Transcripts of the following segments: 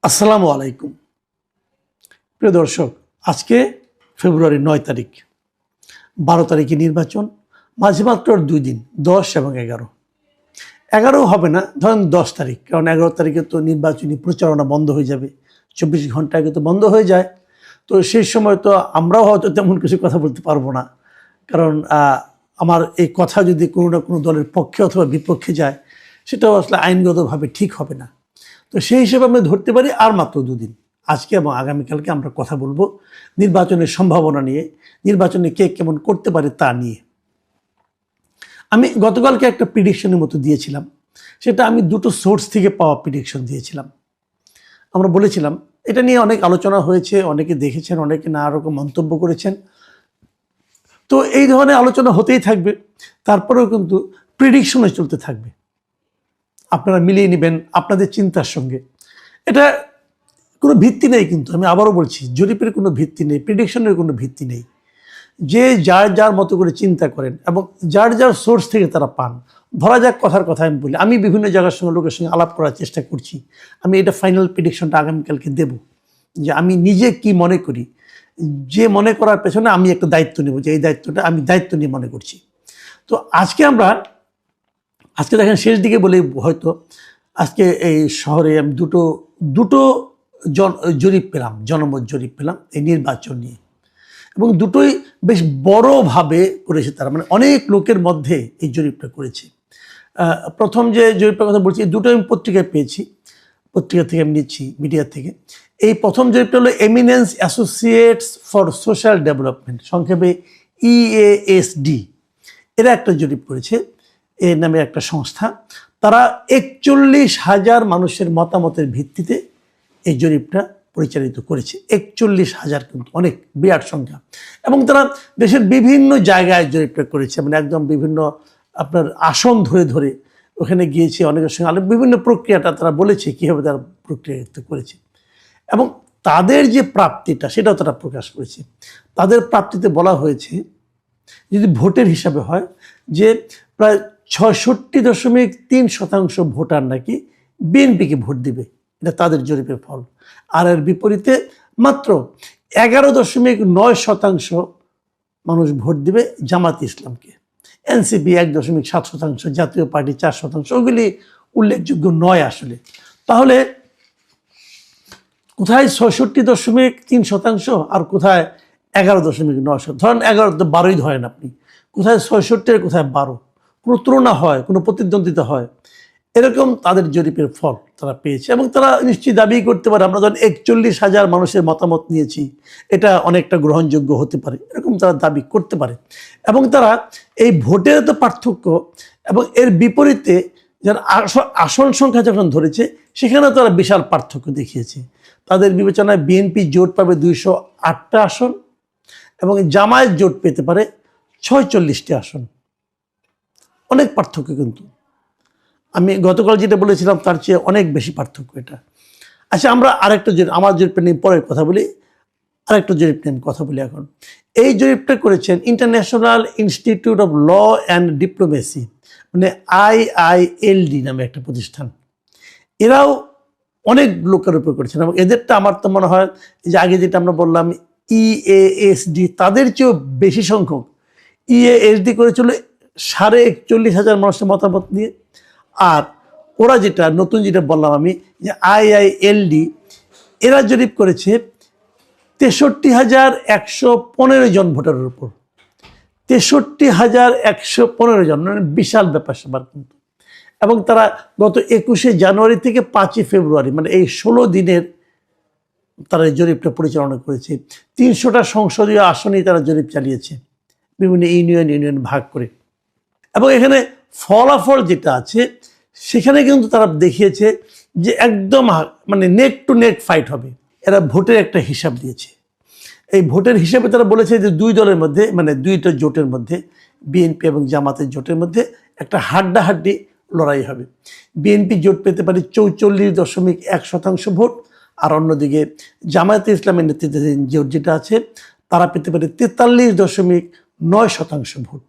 আসসালামু আলাইকুম প্রিয় দর্শক, আজকে ফেব্রুয়ারি ৯ তারিখ, ১২ তারিখে নির্বাচন, মাঝে মাত্র ২ দিন, ১০ এবং ১১। ১১ হবে না, ধরেন ১০ তারিখ, কারণ ১১ তারিখে তো নির্বাচনী প্রচারণা বন্ধ হয়ে যাবে, ২৪ ঘন্টা আগে তো বন্ধ হয়ে যায়। তো সেই সময় তো আমরাও হয়তো তেমন কিছু কথা বলতে পারবো না, কারণ আমার এই কথা যদি কোনো না কোনো দলের পক্ষে অথবা বিপক্ষে যায়, সেটাও আসলে আইনগতভাবে ঠিক হবে না। তো সেই হিসেবে আমরা ধরতে পারি আর মাত্র ২ দিন, আজকে এবং আগামীকালকে আমরা কথা বলবো নির্বাচনের সম্ভাবনা নিয়ে, নির্বাচনে কে কেমন করতে পারে তা নিয়ে। আমি গতকালকে একটা প্রিডিকশনের মতো দিয়েছিলাম, সেটা আমি দুটো সোর্স থেকে পাওয়া প্রিডিকশন দিয়েছিলাম। আমরা বলেছিলাম, এটা নিয়ে অনেক আলোচনা হয়েছে, অনেকে দেখেছেন, অনেকে নানা রকম মন্তব্য করেছেন। তো এই ধরনের আলোচনা হতেই থাকবে, তারপরেও কিন্তু প্রিডিকশনে চলতে থাকবে। আপনারা মিলিয়ে নেবেন আপনাদের চিন্তার সঙ্গে। এটা কোনো ভিত্তি নেই, কিন্তু আমি আবারও বলছি, জরিপের কোনো ভিত্তি নেই, প্রেডিকশনের কোনো ভিত্তি নেই। যে যার যার মতো করে চিন্তা করেন এবং যার যার সোর্স থেকে তারা পান। ধরা যাক, কথার কথা আমি বলি, আমি বিভিন্ন জায়গার সঙ্গে লোকের সঙ্গে আলাপ করার চেষ্টা করছি। আমি এটা ফাইনাল প্রেডিকশনটা আগামীকালকে দেব, যে আমি নিজে কি মনে করি, যে মনে করার পেছনে আমি একটা দায়িত্ব নেব, যে এই দায়িত্বটা আমি দায়িত্ব নিয়ে মনে করছি। তো আজকে দেখেন, শেষ দিকে বলে হয়তো আজকে এই শহরে আমি দুটো জরিপ পেলাম, জনমত জরিপ পেলাম এই নির্বাচন নিয়ে, এবং দুটোই বেশ বড়ভাবে করেছে তারা, মানে অনেক লোকের মধ্যে এই জরিপটা করেছে। প্রথম যে জরিপটার কথা বলছি, দুটো আমি পত্রিকায় পেয়েছি, পত্রিকা থেকে আমি নিচ্ছি, মিডিয়া থেকে। এই প্রথম জরিপটা হলো eminence associates for social development, সংক্ষেপে EASD, এরা একটা জরিপ করেছে, এর নামে একটা সংস্থা। তারা ৪১,০০০ মানুষের মতামতের ভিত্তিতে এই জরিপটা পরিচালিত করেছে। ৪১,০০০ কিন্তু অনেক বিরাট সংখ্যা, এবং তারা দেশের বিভিন্ন জায়গায় জরিপটা করেছে, মানে একদম বিভিন্ন আপনার আসন ধরে ধরে ওখানে গিয়েছে, অনেকের সঙ্গে বিভিন্ন প্রক্রিয়াটা তারা বলেছে কীভাবে তারা প্রক্রিয়ায়িত করেছে, এবং তাদের যে প্রাপ্তিটা সেটাও তারা প্রকাশ করেছে। তাদের প্রাপ্তিতে বলা হয়েছে, যদি ভোটের হিসাবে হয়, যে প্রায় ৬৬.৩% ভোটার নাকি বিএনপিকে ভোট দিবে, এটা তাদের জরিপের ফল। আর এর বিপরীতে মাত্র ১১.৯% মানুষ ভোট দিবে জামাত ইসলামকে, এনসিপি ১.৭%, জাতীয় পার্টি ৪%। ওগুলি উল্লেখযোগ্য নয় আসলে। তাহলে কোথায় ৬৬.৩% আর কোথায় ১১.৯%? ধরেন ১১ তো ১২ই ধরেন আপনি, কোথায় ৬৬ আর কোথায় ১২, কোনো তুলনা হয়, কোনো প্রতিদ্বন্দ্বিতা হয়, এরকম তাদের জরিপের ফল তারা পেয়েছে। এবং তারা নিশ্চয়ই দাবি করতে পারে, আমরা ধরেন ৪১,০০০ মানুষের মতামত নিয়েছি, এটা অনেকটা গ্রহণযোগ্য হতে পারে, এরকম তারা দাবি করতে পারে। এবং তারা এই ভোটের তো পার্থক্য এবং এর বিপরীতে যারা আসন সংখ্যা যখন ধরেছে, সেখানেও তারা বিশাল পার্থক্য দেখিয়েছে। তাদের বিবেচনায় বিএনপি জোট পাবে ২০৮টা আসন এবং জামায়াত জোট পেতে পারে ৪৬টি আসন। অনেক পার্থক্য, কিন্তু আমি গতকাল যেটা বলেছিলাম তার চেয়ে অনেক বেশি পার্থক্য এটা। আচ্ছা, আমরা আরেকটা আমার জরিপটা নিয়ে পরে কথা বলি, আরেকটা জরিপ নিয়ে কথা বলি এখন। এই জরিপটা করেছেন International Institute of Law and Diplomacy, মানে IILD নামে একটা প্রতিষ্ঠান। এরাও অনেক লোকের উপর করেছেন, এবং এদেরটা আমার তো মনে হয় যে আগে যেটা আমরা বললাম EASD, তাদের চেয়েও বেশি সংখ্যক। EASD করেছিল ৪১,৫০০ মানুষের মতামত নিয়ে, আর ওরা যেটা নতুন যেটা বললাম আমি, যে IILD, এরা জরিপ করেছে ৬৩,১১৫ জন ভোটারের উপর। ৬৩,১১৫ জন, মানে বিশাল ব্যাপার স্যাপার কিন্তু। এবং তারা গত ২১শে জানুয়ারি থেকে ৫ই ফেব্রুয়ারি, মানে এই ১৬ দিনের তারা এই জরিপটা পরিচালনা করেছে। ৩০০টা সংসদীয় আসনেই তারা জরিপ চালিয়েছে, বিভিন্ন ইউনিয়ন ভাগ করে। এবং এখানে ফলাফল যেটা আছে, সেখানে কিন্তু তারা দেখিয়েছে যে একদম মানে নেক টু নেক ফাইট হবে। এরা ভোটের একটা হিসাব দিয়েছে। এই ভোটের হিসাবে তারা বলেছে যে দুই দলের মধ্যে, মানে দুইটা জোটের মধ্যে, বিএনপি এবং জামাতের জোটের মধ্যে একটা হাড্ডাহাড্ডি লড়াই হবে। বিএনপি জোট পেতে পারে ৪৪.১% ভোট, আর অন্যদিকে জামায়াতে ইসলামের নেতৃত্বাধীন জোট যেটা আছে, তারা পেতে পারে ৪৩.৯% ভোট।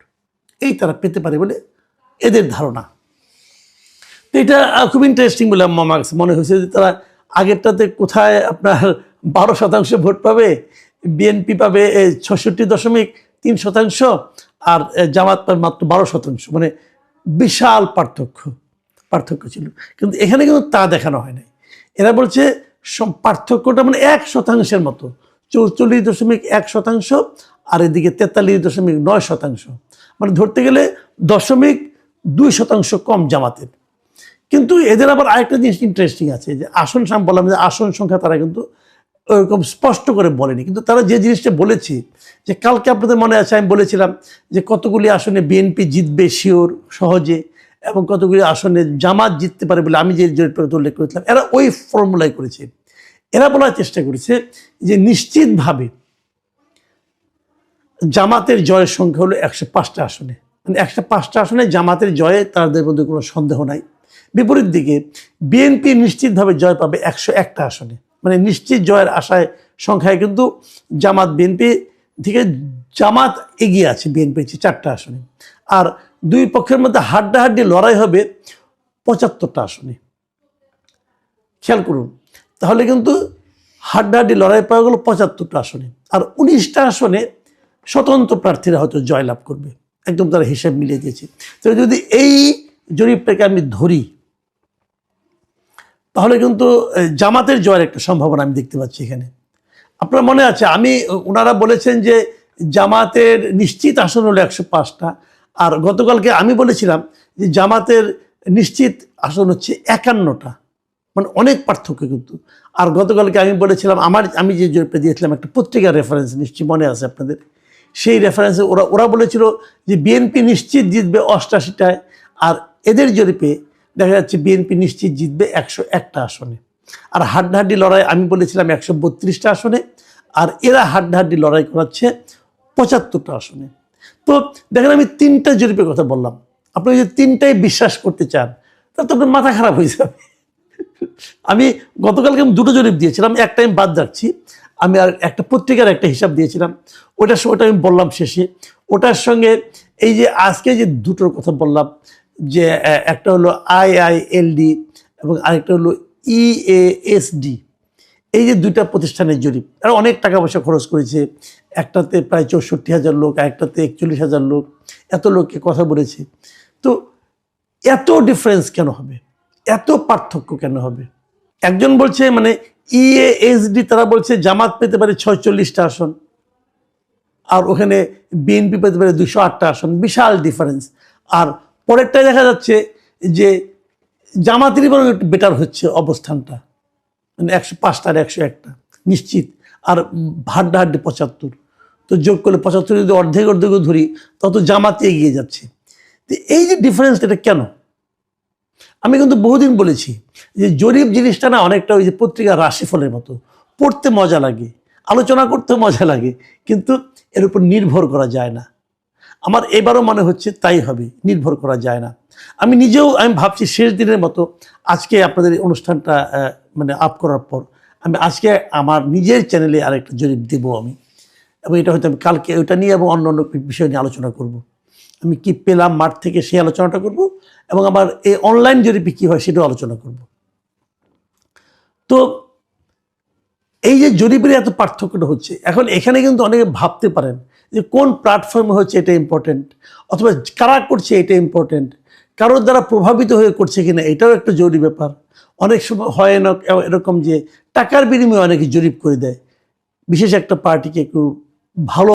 এই তারা পেতে পারে বলে এদের ধারণা। তো এটা খুব ইন্টারেস্টিং বলে আমার কাছে মনে হয়েছে, যে তারা আগেরটাতে কোথায় আপনার 12% ভোট পাবে, বিএনপি পাবে 66.3%, আর জামাত পাবে মাত্র 12%। মানে বিশাল পার্থক্য ছিল। কিন্তু এখানে কিন্তু তা দেখানো হয় নাই। এরা বলছে পার্থক্যটা মানে 1% মতো, 44.1%, আর এদিকে 43.9%। মানে ধরতে গেলে 0.2% কম জামাতের। কিন্তু এদের আবার আরেকটা জিনিস ইন্টারেস্টিং আছে, যে আসন বললাম যে আসন সংখ্যা তারা কিন্তু ওরকম স্পষ্ট করে বলেনি, কিন্তু তারা যে জিনিসটা বলেছে, যে কালকে আপনাদের মনে আছে আমি বলেছিলাম যে কতগুলি আসনে বিএনপি জিতবে শিওর সহজে, এবং কতগুলি আসনে জামাত জিততে পারে বলে আমি যে জরিপটা উল্লেখ করেছিলাম, এরা ওই ফর্মুলাই করেছে। এরা বলার চেষ্টা করেছে যে নিশ্চিতভাবে জামাতের জয়ের সংখ্যা হলো 105টা আসনে, মানে 105টা আসনে জামাতের জয়ে তাদের মধ্যে কোনো সন্দেহ নাই। বিপরীত দিকে বিএনপি নিশ্চিতভাবে জয় পাবে 101টা আসনে, মানে নিশ্চিত জয়ের আশায় সংখ্যায় কিন্তু জামাত বিএনপি থেকে জামাত এগিয়ে আছে বিএনপির 4টা আসনে। আর দুই পক্ষের মধ্যে হাড্ডাহাড্ডি লড়াই হবে 75টা আসনে। খেয়াল করুন, তাহলে কিন্তু হাড্ডাহাড্ডি লড়াই পাওয়া গেল 75টা আসনে, আর 19টা আসনে স্বতন্ত্র প্রার্থীরা হয়তো জয়লাভ করবে। একদম তারা হিসাব মিলিয়ে দিয়েছে। তো যদি এই জরিপটাকে আমি ধরি, তাহলে কিন্তু জামাতের জয়ের একটা সম্ভাবনা আমি দেখতে পাচ্ছি এখানে। আপনার মনে আছে ওনারা বলেছেন যে জামাতের নিশ্চিত আসন হলো 105টা, আর গতকালকে আমি বলেছিলাম যে জামাতের নিশ্চিত আসন হচ্ছে 51টা, মানে অনেক পার্থক্য কিন্তু। আর গতকালকে আমি বলেছিলাম আমি যে জরিপটা দিয়েছিলাম একটা পত্রিকার রেফারেন্স, নিশ্চয়ই মনে আছে আপনাদের, সেই রেফারেন্সে ওরা বলেছিল যে বিএনপি নিশ্চিত জিতবে 88টায়, আর এদের জরিপে দেখা যাচ্ছে বিএনপি নিশ্চিত জিতবে 101টা আসনে। আর হাড্ডাহাড্ডি লড়াই আমি বলেছিলাম 132টা আসনে, আর এরা হাড্ডাহাড্ডি লড়াই করাচ্ছে 75টা আসনে। তো দেখেন, আমি 3টা জরিপের কথা বললাম, আপনি যদি 3টাই বিশ্বাস করতে চান তাহলে তো আপনার মাথা খারাপ হয়ে যাবে। আমি গতকালকে 2টো জরিপ দিয়েছিলাম, একটা আমি বাদ রাখছি। আমি আর একটা পত্রিকার একটা হিসাব দিয়েছিলাম, ওটা আমি বললাম শেষে। ওটার সঙ্গে এই যে আজকে যে দুটোর কথা বললাম, যে একটা হলো IILD এবং আরেকটা হলো EASD, এই যে 2টা প্রতিষ্ঠানের জরিপ, আর অনেক টাকা পয়সা খরচ করেছে। একটাতে প্রায় 64,000 লোক, আরেকটাতে 41,000 লোক, এত লোককে কথা বলেছে। তো এত ডিফারেন্স কেন হবে, এত পার্থক্য কেন হবে? একজন বলছে মানে EASD, তারা বলছে জামাত পেতে পারে 46টা আসন, আর ওখানে বিএনপি পেতে পারে 208টা আসন, বিশাল ডিফারেন্স। আর পরেরটায় দেখা যাচ্ছে যে জামাতেরই বরং একটু বেটার হচ্ছে অবস্থানটা, মানে 105টা আর 101টা নিশ্চিত, আর হাড্ডাহাড্ডি 75। তো যোগ করলে 75 যদি অর্ধেকও ধরি, তত জামাতে এগিয়ে যাচ্ছে। তো এই যে ডিফারেন্স, এটা কেন? আমি কিন্তু বহুদিন বলেছি যে জরিপ জিনিসটা না অনেকটা ওই যে পত্রিকার রাশিফলের মতো, পড়তে মজা লাগে, আলোচনা করতে মজা লাগে, কিন্তু এর উপর নির্ভর করা যায় না। আমার এবারও মনে হচ্ছে তাই হবে, নির্ভর করা যায় না। আমি ভাবছি শেষ দিনের মতো আজকে আপনাদের এই অনুষ্ঠানটা মানে আপ করার পর আমি আজকে আমার নিজের চ্যানেলে আরেকটা জরিপ দেবো আমি, এবং এটা হয়তো আমি কালকে ওইটা নিয়ে এবং অন্য বিষয় নিয়ে আলোচনা করব। আমি কি পেলাম মাঠ থেকে সেই আলোচনাটা করব, এবং আবার এই অনলাইন জরিপে কী হয় সেটাও আলোচনা করব। তো এই যে জরিপের এত পার্থক্যটা হচ্ছে, এখন এখানে কিন্তু অনেকে ভাবতে পারেন যে কোন প্ল্যাটফর্মে হচ্ছে এটা ইম্পর্টেন্ট, অথবা কারা করছে এটা ইম্পর্টেন্ট, কারোর দ্বারা প্রভাবিত হয়ে করছে কিনা এটাও একটা জরুরি ব্যাপার। অনেক সময় হয় না এরকম যে টাকার বিনিময়ে অনেকে জরিপ করে দেয়, বিশেষ একটা পার্টিকে একটু ভালো